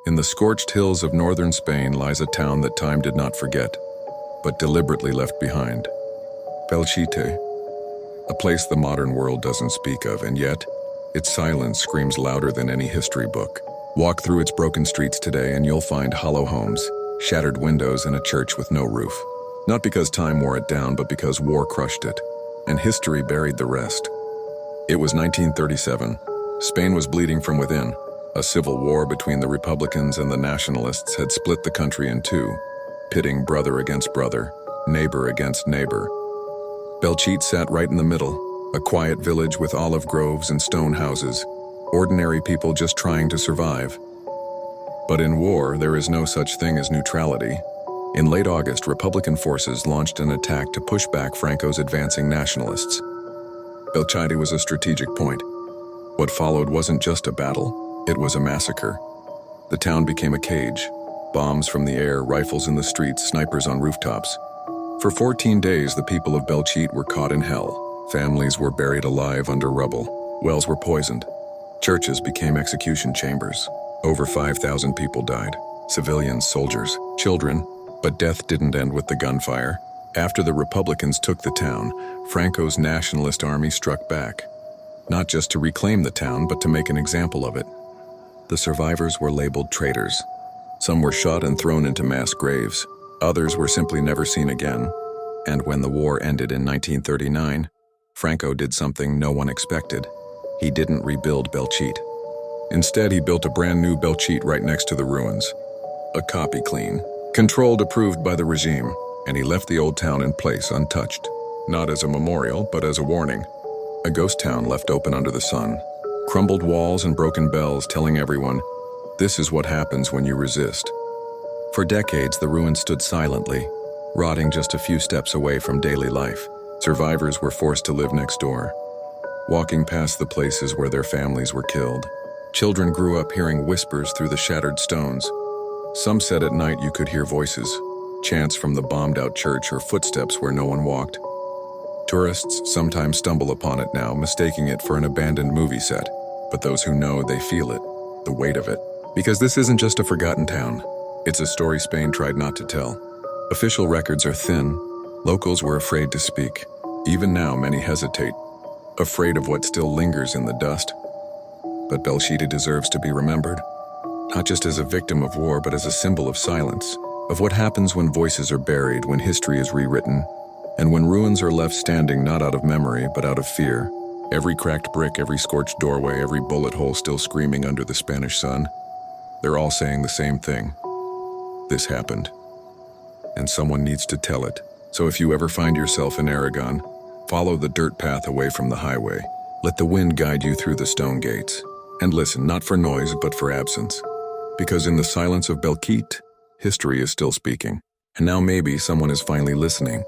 In the scorched hills of northern Spain lies a town that time did not forget, but deliberately left behind. Belchite, a place the modern world doesn't speak of, and yet, its silence screams louder than any history book. Walk through its broken streets today and you'll find hollow homes, shattered windows, and a church with no roof. Not because time wore it down, but because war crushed it, and history buried the rest. It was 1937. Spain was bleeding from within. A civil war between the Republicans and the Nationalists had split the country in two, pitting brother against brother, neighbor against neighbor. Belchite sat right in the middle, a quiet village with olive groves and stone houses, ordinary people just trying to survive. But in war, there is no such thing as neutrality. In late August, Republican forces launched an attack to push back Franco's advancing nationalists. Belchite was a strategic point. What followed wasn't just a battle, it was a massacre. The town became a cage. Bombs from the air, rifles in the streets, snipers on rooftops. For 14 days, the people of Belchite were caught in hell. Families were buried alive under rubble. Wells were poisoned. Churches became execution chambers. Over 5,000 people died. Civilians, soldiers, children. But death didn't end with the gunfire. After the Republicans took the town, Franco's nationalist army struck back. Not just to reclaim the town, but to make an example of it. The survivors were labeled traitors. Some were shot and thrown into mass graves. Others were simply never seen again. And when the war ended in 1939, Franco did something no one expected. He didn't rebuild Belchite. Instead, he built a brand new Belchite right next to the ruins. A copy clean, controlled, approved by the regime, and he left the old town in place untouched. Not as a memorial, but as a warning. A ghost town left open under the sun. Crumbled walls and broken bells telling everyone, this is what happens when you resist. For decades, the ruins stood silently, rotting just a few steps away from daily life. Survivors were forced to live next door, walking past the places where their families were killed. Children grew up hearing whispers through the shattered stones. Some said at night you could hear voices, chants from the bombed-out church or footsteps where no one walked. Tourists sometimes stumble upon it now, mistaking it for an abandoned movie set. But those who know, they feel it, the weight of it. Because this isn't just a forgotten town. It's a story Spain tried not to tell. Official records are thin. Locals were afraid to speak. Even now, many hesitate, afraid of what still lingers in the dust. But Belchite deserves to be remembered, not just as a victim of war, but as a symbol of silence, of what happens when voices are buried, when history is rewritten, and when ruins are left standing not out of memory, but out of fear. Every cracked brick, every scorched doorway, every bullet hole still screaming under the Spanish sun. They're all saying the same thing. This happened. And someone needs to tell it. So if you ever find yourself in Aragon, follow the dirt path away from the highway. Let the wind guide you through the stone gates. And listen, not for noise, but for absence. Because in the silence of Belchite, history is still speaking. And now maybe someone is finally listening.